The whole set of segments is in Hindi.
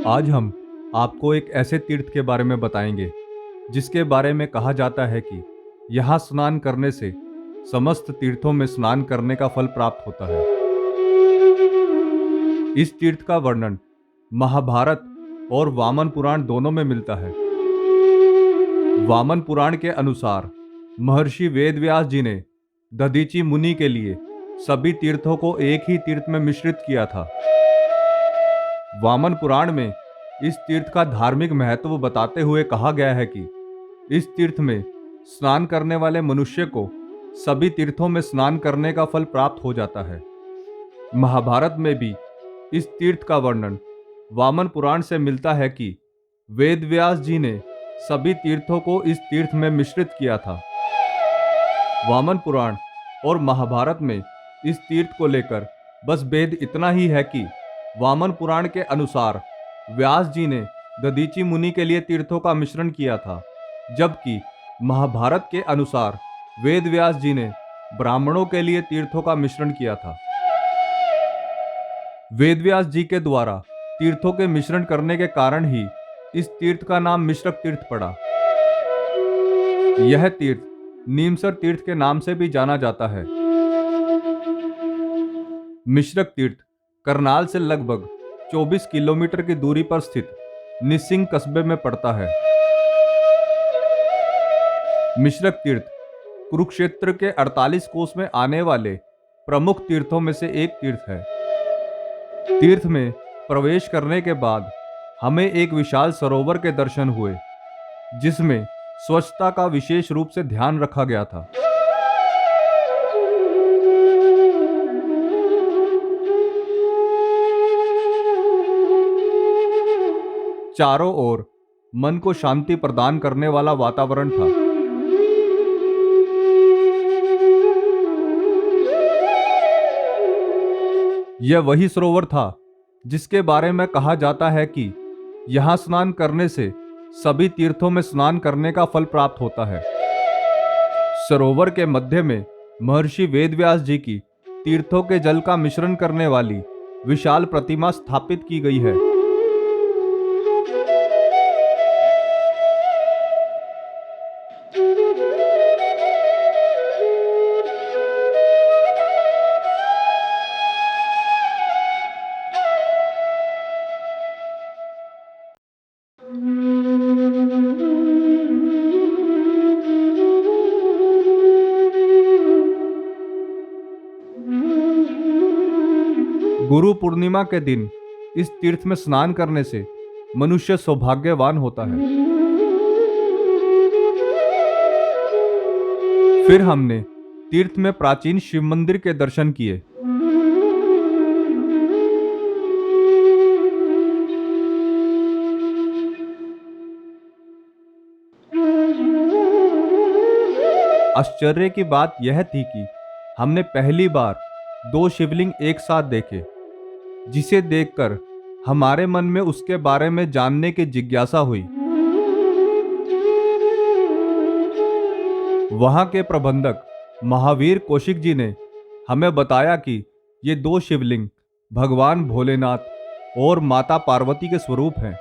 आज हम आपको एक ऐसे तीर्थ के बारे में बताएंगे जिसके बारे में कहा जाता है कि यहाँ स्नान करने से समस्त तीर्थों में स्नान करने का फल प्राप्त होता है। इस तीर्थ का वर्णन महाभारत और वामन पुराण दोनों में मिलता है। वामन पुराण के अनुसार महर्षि वेदव्यास जी ने दधीचि मुनि के लिए सभी तीर्थों को एक ही तीर्थ में मिश्रित किया था। वामन पुराण में इस तीर्थ का धार्मिक महत्व बताते हुए कहा गया है कि इस तीर्थ में स्नान करने वाले मनुष्य को सभी तीर्थों में स्नान करने का फल प्राप्त हो जाता है। महाभारत में भी इस तीर्थ का वर्णन वामन पुराण से मिलता है कि वेदव्यास जी ने सभी तीर्थों को इस तीर्थ में मिश्रित किया था। वामन पुराण और महाभारत में इस तीर्थ को लेकर बस भेद इतना ही है कि वामन पुराण के अनुसार व्यास जी ने दधीचि मुनि के लिए तीर्थों का मिश्रण किया था, जबकि महाभारत के अनुसार वेद व्यास जी ने ब्राह्मणों के लिए तीर्थों का मिश्रण किया था। वेद व्यास जी के द्वारा तीर्थों के मिश्रण करने के कारण ही इस तीर्थ का नाम मिश्रक तीर्थ पड़ा। यह तीर्थ नीमसर तीर्थ के नाम से भी जाना जाता है। मिश्रक तीर्थ करनाल से लगभग 24 किलोमीटर की दूरी पर स्थित निसिंग कस्बे में पड़ता है। मिश्रक तीर्थ कुरुक्षेत्र के 48 कोस में आने वाले प्रमुख तीर्थों में से एक तीर्थ है। तीर्थ में प्रवेश करने के बाद हमें एक विशाल सरोवर के दर्शन हुए, जिसमें स्वच्छता का विशेष रूप से ध्यान रखा गया था। चारों ओर मन को शांति प्रदान करने वाला वातावरण था। यह वही सरोवर था जिसके बारे में कहा जाता है कि यहाँ स्नान करने से सभी तीर्थों में स्नान करने का फल प्राप्त होता है। सरोवर के मध्य में महर्षि वेदव्यास जी की तीर्थों के जल का मिश्रण करने वाली विशाल प्रतिमा स्थापित की गई है। गुरु पूर्णिमा के दिन इस तीर्थ में स्नान करने से मनुष्य सौभाग्यवान होता है। फिर हमने तीर्थ में प्राचीन शिव मंदिर के दर्शन किए। आश्चर्य की बात यह थी कि हमने पहली बार दो शिवलिंग एक साथ देखे, जिसे देखकर हमारे मन में उसके बारे में जानने की जिज्ञासा हुई। वहां के प्रबंधक महावीर कौशिक जी ने हमें बताया कि ये दो शिवलिंग भगवान भोलेनाथ और माता पार्वती के स्वरूप हैं।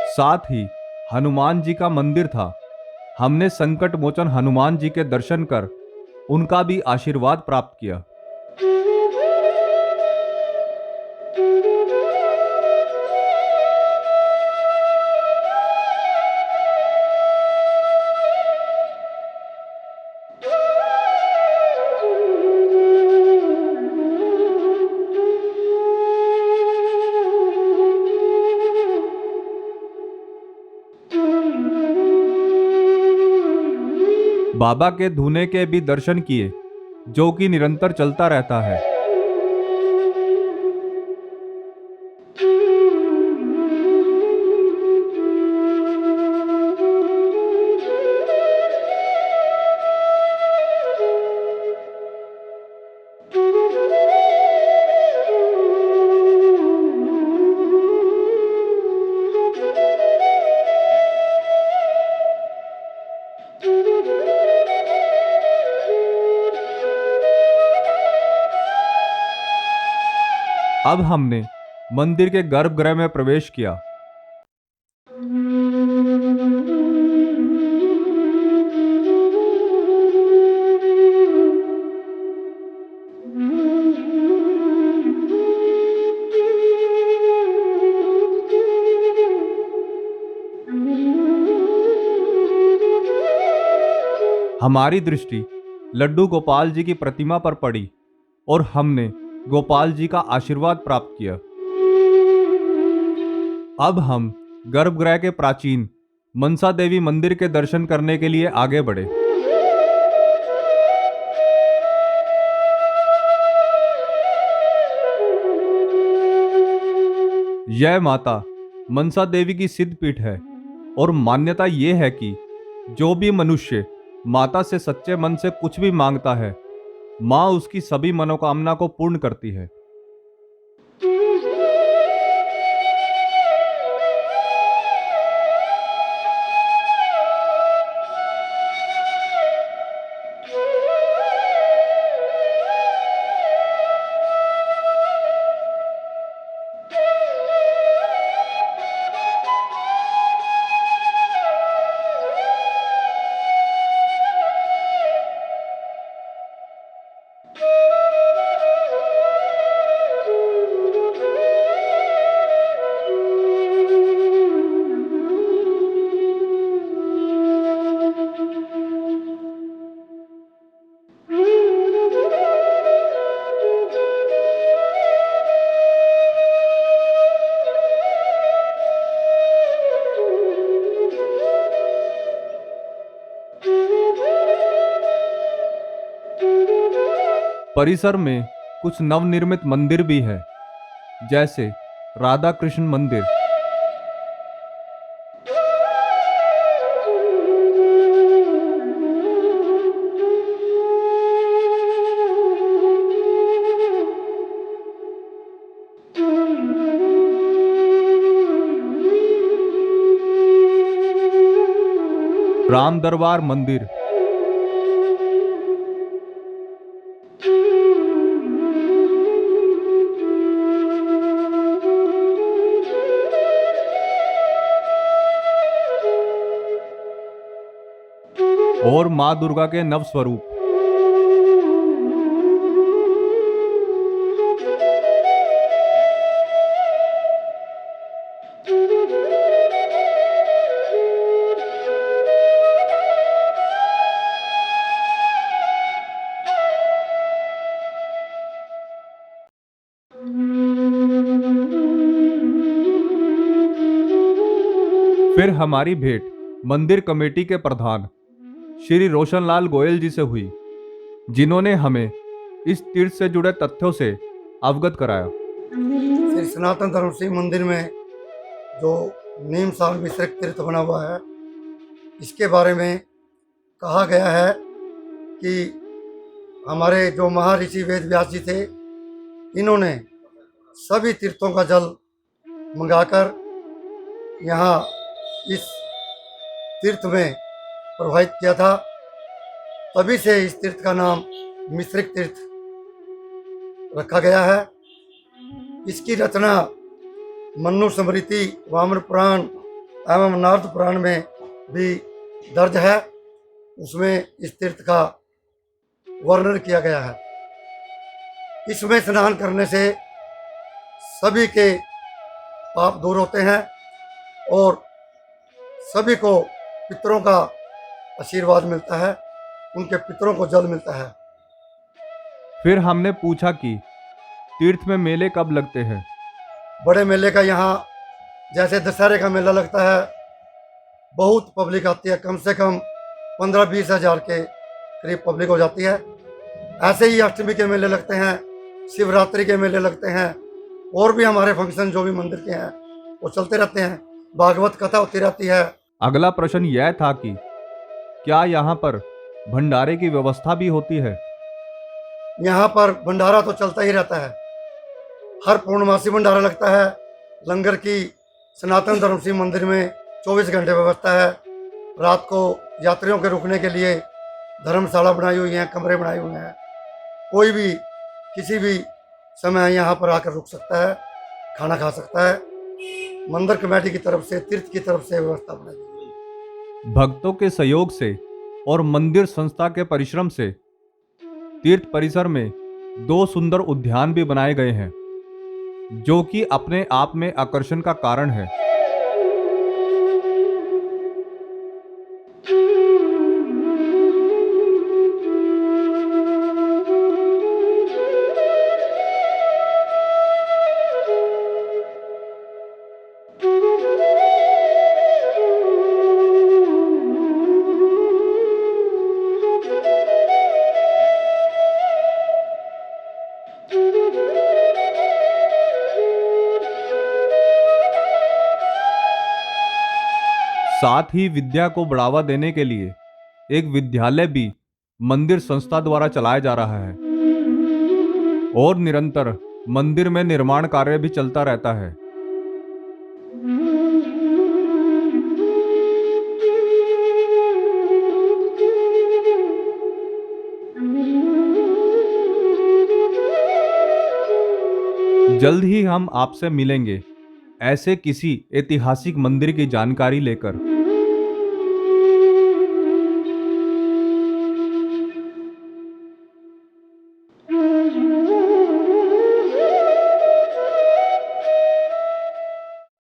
साथ ही हनुमान जी का मंदिर था। हमने संकट मोचन हनुमान जी के दर्शन कर उनका भी आशीर्वाद प्राप्त किया। बाबा के धूने के भी दर्शन किए, जो कि निरंतर चलता रहता है। अब हमने मंदिर के गर्भगृह में प्रवेश किया। हमारी दृष्टि लड्डू गोपाल जी की प्रतिमा पर पड़ी और हमने गोपाल जी का आशीर्वाद प्राप्त किया। अब हम गर्भगृह के प्राचीन मनसा देवी मंदिर के दर्शन करने के लिए आगे बढ़े। यह माता मनसा देवी की सिद्ध पीठ है और मान्यता यह है कि जो भी मनुष्य माता से सच्चे मन से कुछ भी मांगता है, माँ उसकी सभी मनोकामना को पूर्ण करती है। परिसर में कुछ नवनिर्मित मंदिर भी है, जैसे राधा कृष्ण मंदिर, राम दरबार मंदिर, और मां दुर्गा के नव स्वरूप। फिर हमारी भेंट मंदिर कमेटी के प्रधान श्री रोशनलाल गोयल जी से हुई, जिन्होंने हमें इस तीर्थ से जुड़े तथ्यों से अवगत कराया। श्री सनातन धर्म शिव मंदिर में जो नीम साल मिश्रित तीर्थ बना हुआ है, इसके बारे में कहा गया है कि हमारे जो महर्षि वेद व्यास जी थे, इन्होंने सभी तीर्थों का जल मंगाकर यहाँ इस तीर्थ में प्रवाहित किया था। तभी से इस तीर्थ का नाम मिश्रित तीर्थ रखा गया है। इसकी रचना मनु स्मृति, वामन पुराण एवं नारद पुराण में भी दर्ज है। उसमें इस तीर्थ का वर्णन किया गया है। इसमें स्नान करने से सभी के पाप दूर होते हैं और सभी को पितरों का आशीर्वाद मिलता है, उनके पितरों को जल मिलता है। फिर हमने पूछा कि तीर्थ में मेले कब लगते हैं। बड़े मेले का यहाँ जैसे दशहरे का मेला लगता है, बहुत पब्लिक आती है, कम से कम 15-20 हज़ार के करीब पब्लिक हो जाती है। ऐसे ही अष्टमी के मेले लगते हैं, शिवरात्रि के मेले लगते हैं, और भी हमारे फंक्शन जो भी मंदिर के हैं वो चलते रहते हैं। भागवत कथा होती रहती है। अगला प्रश्न यह था कि क्या यहाँ पर भंडारे की व्यवस्था भी होती है? यहाँ पर भंडारा तो चलता ही रहता है। हर पूर्णमासी भंडारा लगता है। लंगर की सनातन धर्म शिव मंदिर में 24 घंटे व्यवस्था है। रात को यात्रियों के रुकने के लिए धर्मशाला बनाई हुई है, कमरे बनाए हुए हैं। कोई भी किसी भी समय यहाँ पर आकर रुक सकता है, खाना खा सकता है। मंदिर कमेटी की तरफ से, तीर्थ की तरफ से व्यवस्था बनाई गई है। भक्तों के सहयोग से और मंदिर संस्था के परिश्रम से तीर्थ परिसर में 2 सुंदर उद्यान भी बनाए गए हैं, जो कि अपने आप में आकर्षण का कारण है। साथ ही विद्या को बढ़ावा देने के लिए एक विद्यालय भी मंदिर संस्था द्वारा चलाया जा रहा है और निरंतर मंदिर में निर्माण कार्य भी चलता रहता है। जल्द ही हम आपसे मिलेंगे ऐसे किसी ऐतिहासिक मंदिर की जानकारी लेकर।